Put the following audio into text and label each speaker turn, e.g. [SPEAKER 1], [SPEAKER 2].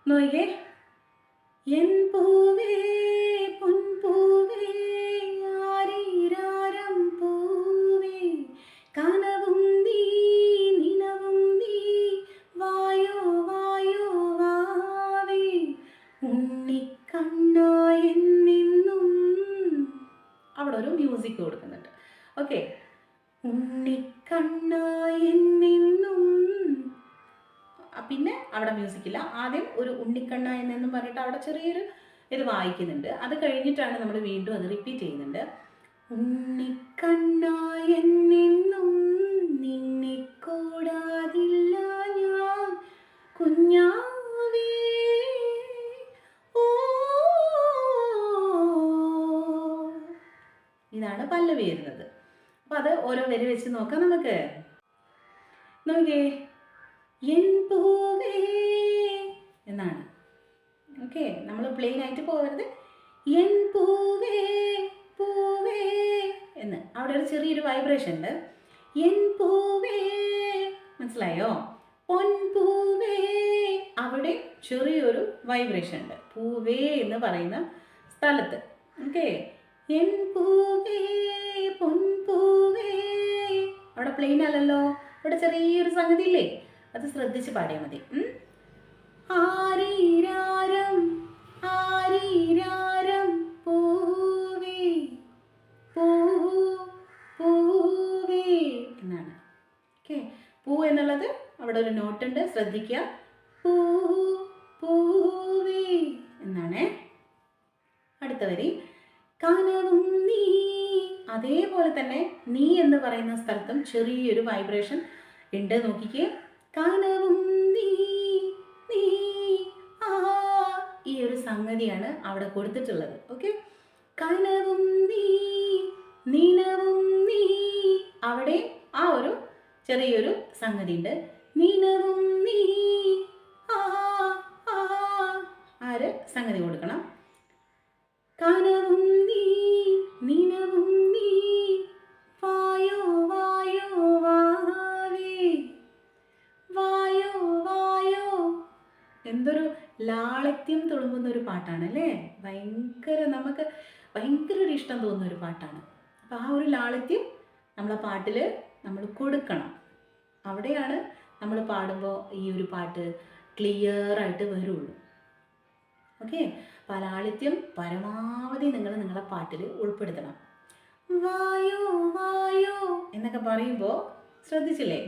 [SPEAKER 1] നോക്കിക്കേ. എൻ പൂവേ പൊൻപൂവേ ആരീരാരം പൂവേ കനവും നീ നിനവും നീ വായോ വായോ വാവേ ഉണ്ണിക്കണ്ണായെന്നും അവിടെ ഒരു മ്യൂസിക് കൊടുക്കുന്നുണ്ട്. ഓക്കെ, ഉണ്ണിക്കണ്ണായെന്നും. പിന്നെ അവിടെ മ്യൂസിക്കില്ല. ആദ്യം ഒരു ഉണ്ണിക്കണ്ണ എന്നും പറഞ്ഞിട്ട് അവിടെ ചെറിയൊരു ഇത് വായിക്കുന്നുണ്ട്. അത് കഴിഞ്ഞിട്ടാണ് നമ്മൾ വീണ്ടും അത് റിപ്പീറ്റ് ചെയ്യുന്നുണ്ട്. ഉണ്ണിക്കണ്ണായെന്നും നിന്നെ കൂടാതില്ല ഞാൻ കുഞ്ഞാവേ ഓ. ഇതാണ് പല്ലവി വരുന്നത്. അപ്പം അത് ഓരോ വരി വെച്ച് നോക്കാം നമുക്ക്. നോക്കിയേ, എൻ പൂവേ എന്നാണ്. ഓക്കെ, നമ്മൾ പ്ലെയിൻ ആയിട്ട് പോകരുത്. എൻ പൂവേ പൂവേ എന്ന് അവിടെ ഒരു ചെറിയൊരു വൈബ്രേഷൻ ഉണ്ട്. എൻ പൂവേ, മനസ്സിലായോ? പൊൻപൂവേ അവിടെ ചെറിയൊരു വൈബ്രേഷൻ ഉണ്ട് പൂവേ എന്ന് പറയുന്ന സ്ഥലത്ത്. ഓക്കെ, എൻ പൂവേ പൊൻപൂവേ അവിടെ പ്ലെയിൻ അല്ലല്ലോ, അവിടെ ചെറിയൊരു സംഗതി ഇല്ലേ, അത് ശ്രദ്ധിച്ച് പാടിയാൽ മതി. ആരീരാരം ആരീരാരം പൂവേ പൂ പൂവേ എന്നാണ്. ഓക്കെ, പൂ എന്നുള്ളത് അവിടെ ഒരു നോട്ടുണ്ട്, ശ്രദ്ധിക്കുക. പൂ പൂവേ എന്നാണ്. അടുത്ത വരി കനവും നീ. അതേപോലെ തന്നെ നീ എന്ന് പറയുന്ന സ്ഥലത്തും ചെറിയൊരു വൈബ്രേഷൻ ഉണ്ട്. നോക്കിക്കേ, കനവും നീ നീ ആ, ഈ ഒരു സംഗതിയാണ് അവിടെ കൊടുത്തിട്ടുള്ളത്. ഓക്കെ, കനവും നീ നിനവും നീ അവിടെ ആ ഒരു ചെറിയൊരു സംഗതി ഉണ്ട്. നിനവും നീ ആ ആ ആര് സംഗതി കൊടുക്കണം. കനവും നീ നിനവും നീ വായോ വായോ വാവേ വായോ വായോ. എന്തൊരു ലാളിത്യം തുളുമ്പുന്ന ഒരു പാട്ടാണ് അല്ലേ? നമുക്ക് ഭയങ്കര ഒരു ഇഷ്ടം തോന്നുന്ന ഒരു പാട്ടാണ്. അപ്പോൾ ആ ഒരു ലാളിത്യം നമ്മളെ പാട്ടിൽ നമ്മൾ കൊടുക്കണം. അവിടെയാണ് നമ്മൾ പാടുമ്പോൾ ഈ ഒരു പാട്ട് ക്ലിയർ ആയിട്ട് വരുള്ളൂ. ഓക്കെ, അപ്പോൾ ലാളിത്യം പരമാവധി നിങ്ങളെ പാട്ടിൽ ഉൾപ്പെടുത്തണം. വായോ വായോ എന്നൊക്കെ പറയുമ്പോൾ ശ്രദ്ധിച്ചില്ലേ?